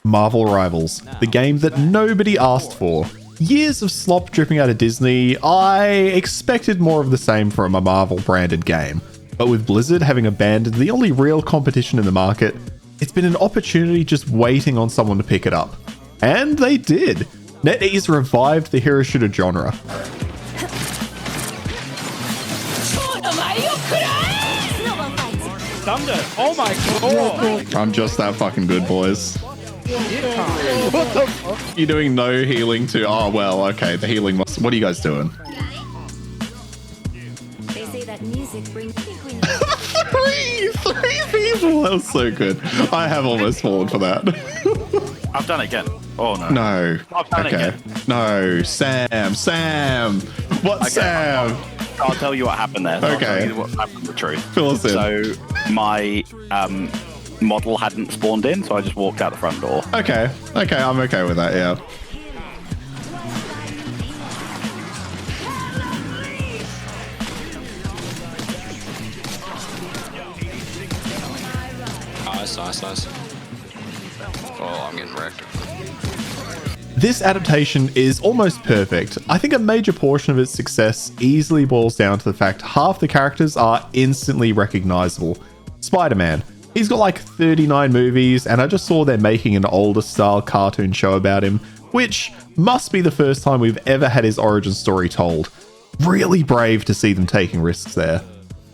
Marvel Rivals, the game that nobody asked for. Years of slop dripping out of Disney, I expected more of the same from a Marvel branded game. But with Blizzard having abandoned the only real competition in the market, it's been an opportunity just waiting on someone to pick it up. And they did. Netease revived the hero shooter genre. Thunder! Oh my god! I'm just that fucking good, boys. What the fuck? You're doing no healing to... Oh, well, okay. The healing must... What are you guys doing? They say that music brings three people! That was so good. I have almost fallen for that. I've done it again. Oh, no. No. I've done it again. No. Sam. What, okay. Sam? I'll tell you what happened there. Okay. I'll tell you what happened, the truth. Fill us in. So, my model hadn't spawned in, so I just walked out the front door. Okay, I'm okay with that, yeah. Nice. Oh, I'm getting wrecked. This adaptation is almost perfect. I think a major portion of its success easily boils down to the fact half the characters are instantly recognizable. Spider-Man. He's got like 39 movies, and I just saw they're making an older style cartoon show about him, which must be the first time we've ever had his origin story told. Really brave to see them taking risks there.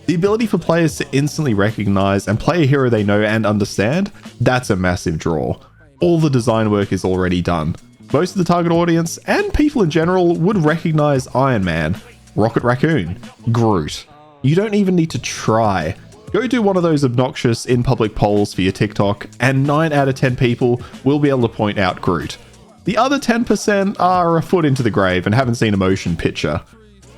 The ability for players to instantly recognize and play a hero they know and understand, that's a massive draw. All the design work is already done. Most of the target audience, and people in general, would recognize Iron Man, Rocket Raccoon, Groot. You don't even need to try. Go do one of those obnoxious in-public polls for your TikTok, and 9 out of 10 people will be able to point out Groot. The other 10% are a foot into the grave and haven't seen a motion picture.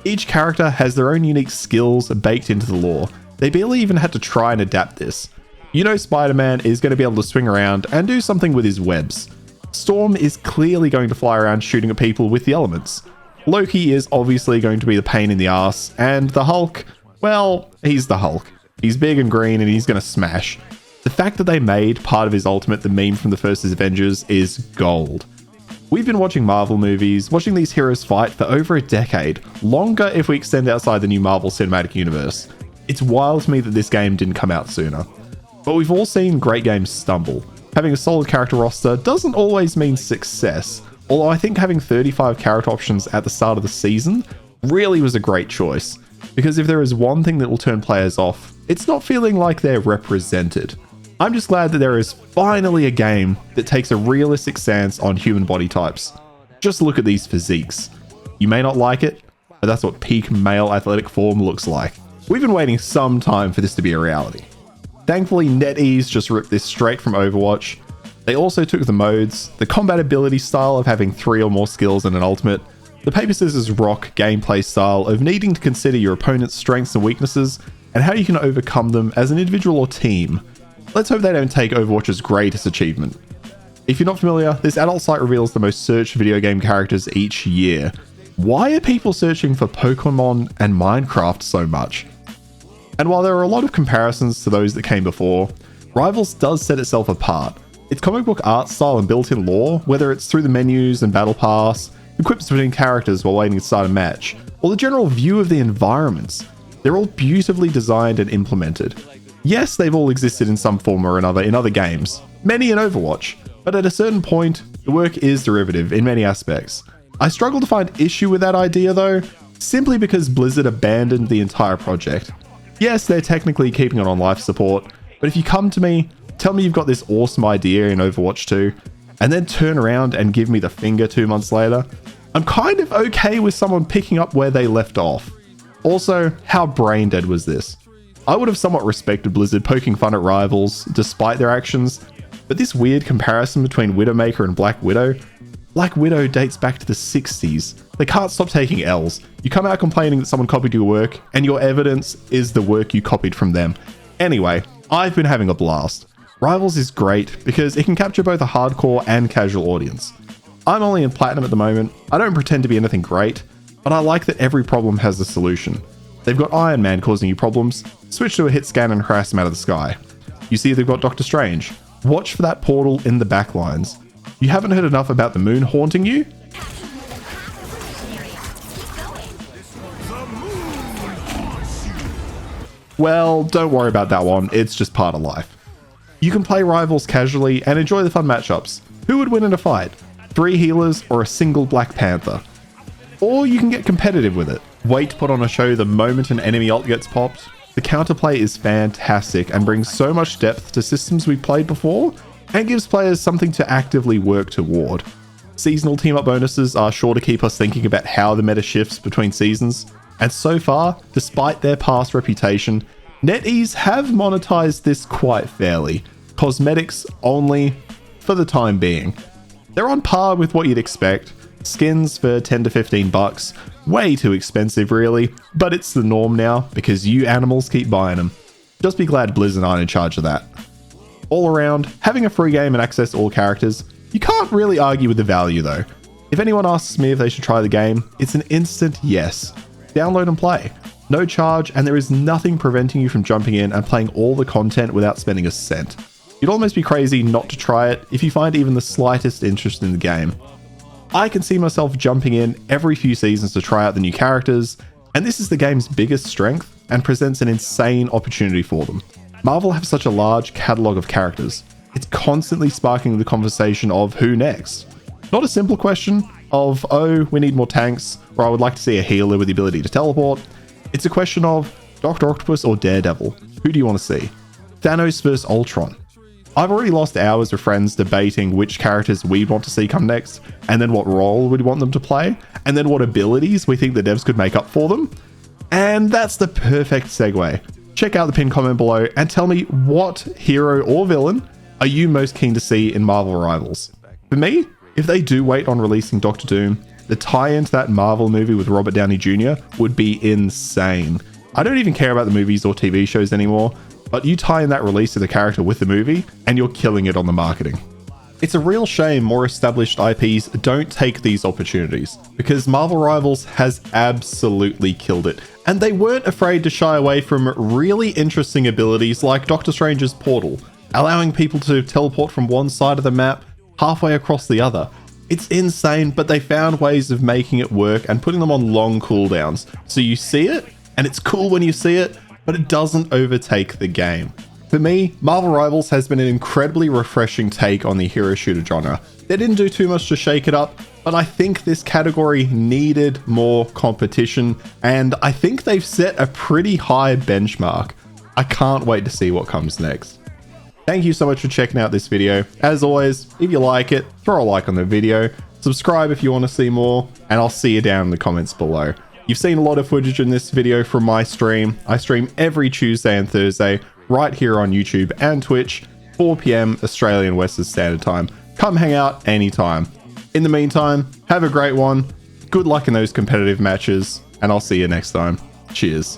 Each character has their own unique skills baked into the lore. They barely even had to try and adapt this. You know Spider-Man is going to be able to swing around and do something with his webs. Storm is clearly going to fly around shooting at people with the elements. Loki is obviously going to be the pain in the ass, and the Hulk, well, he's the Hulk. He's big and green and he's going to smash. The fact that they made part of his ultimate the meme from the first Avengers is gold. We've been watching Marvel movies, watching these heroes fight for over a decade, longer if we extend outside the new Marvel Cinematic Universe. It's wild to me that this game didn't come out sooner. But we've all seen great games stumble. Having a solid character roster doesn't always mean success, although I think having 35 character options at the start of the season really was a great choice. Because if there is one thing that will turn players off, it's not feeling like they're represented. I'm just glad that there is finally a game that takes a realistic stance on human body types. Just look at these physiques. You may not like it, but that's what peak male athletic form looks like. We've been waiting some time for this to be a reality. Thankfully, Netease just ripped this straight from Overwatch. They also took the modes, the combat ability style of having 3 or more skills in an ultimate, the paper scissors rock gameplay style of needing to consider your opponent's strengths and weaknesses, and how you can overcome them as an individual or team. Let's hope they don't take Overwatch's greatest achievement. If you're not familiar, this adult site reveals the most searched video game characters each year. Why are people searching for Pokemon and Minecraft so much? And while there are a lot of comparisons to those that came before, Rivals does set itself apart. Its comic book art style and built-in lore, whether it's through the menus and battle pass, equips between characters while waiting to start a match, or the general view of the environments, they're all beautifully designed and implemented. Yes, they've all existed in some form or another in other games, many in Overwatch, but at a certain point, the work is derivative in many aspects. I struggle to find issue with that idea though, simply because Blizzard abandoned the entire project. Yes, they're technically keeping it on life support, but if you come to me, tell me you've got this awesome idea in Overwatch 2, and then turn around and give me the finger 2 months later, I'm kind of okay with someone picking up where they left off. Also, how brain dead was this? I would have somewhat respected Blizzard poking fun at Rivals despite their actions, but this weird comparison between Widowmaker and Black Widow dates back to the 60s. They can't stop taking L's. You come out complaining that someone copied your work, and your evidence is the work you copied from them. Anyway, I've been having a blast. Rivals is great because it can capture both a hardcore and casual audience. I'm only in Platinum at the moment. I don't pretend to be anything great, but I like that every problem has a solution. They've got Iron Man causing you problems, switch to a hit scan and harass him out of the sky. You see they've got Doctor Strange. Watch for that portal in the backlines. You haven't heard enough about the moon haunting you? Well, don't worry about that one, it's just part of life. You can play rivals casually and enjoy the fun matchups. Who would win in a fight? 3 healers or a single Black Panther? Or you can get competitive with it. Wait to put on a show the moment an enemy ult gets popped. The counterplay is fantastic and brings so much depth to systems we've played before, and gives players something to actively work toward. Seasonal team-up bonuses are sure to keep us thinking about how the meta shifts between seasons, and so far, despite their past reputation, Netease have monetized this quite fairly. Cosmetics only for the time being. They're on par with what you'd expect. Skins for 10 to 15 bucks, way too expensive really, but it's the norm now because you animals keep buying them. Just be glad Blizzard aren't in charge of that. All around, having a free game and access to all characters, you can't really argue with the value though. If anyone asks me if they should try the game, it's an instant yes. Download and play. No charge, and there is nothing preventing you from jumping in and playing all the content without spending a cent. You'd almost be crazy not to try it if you find even the slightest interest in the game. I can see myself jumping in every few seasons to try out the new characters, and this is the game's biggest strength and presents an insane opportunity for them. Marvel have such a large catalogue of characters. It's constantly sparking the conversation of who next. Not a simple question of, oh, we need more tanks, or I would like to see a healer with the ability to teleport. It's a question of Dr. Octopus or Daredevil. Who do you want to see? Thanos vs. Ultron. I've already lost hours with friends debating which characters we'd want to see come next, and then what role we'd want them to play, and then what abilities we think the devs could make up for them. And that's the perfect segue. Check out the pinned comment below and tell me what hero or villain are you most keen to see in Marvel Rivals. For me, if they do wait on releasing Doctor Doom, the tie-in to that Marvel movie with Robert Downey Jr. would be insane. I don't even care about the movies or TV shows anymore, but you tie in that release of the character with the movie, and you're killing it on the marketing. It's a real shame more established IPs don't take these opportunities, because Marvel Rivals has absolutely killed it, and they weren't afraid to shy away from really interesting abilities like Doctor Strange's portal, allowing people to teleport from one side of the map halfway across the other. It's insane, but they found ways of making it work and putting them on long cooldowns, so you see it, and it's cool when you see it, but it doesn't overtake the game. For me, Marvel Rivals has been an incredibly refreshing take on the hero shooter genre. They didn't do too much to shake it up, but I think this category needed more competition, and I think they've set a pretty high benchmark. I can't wait to see what comes next. Thank you so much for checking out this video. As always, if you like it, throw a like on the video, subscribe if you want to see more, and I'll see you down in the comments below. You've seen a lot of footage in this video from my stream. I stream every Tuesday and Thursday right here on YouTube and Twitch, 4 PM Australian Western Standard Time. Come hang out anytime. In the meantime, have a great one. Good luck in those competitive matches, and I'll see you next time. Cheers.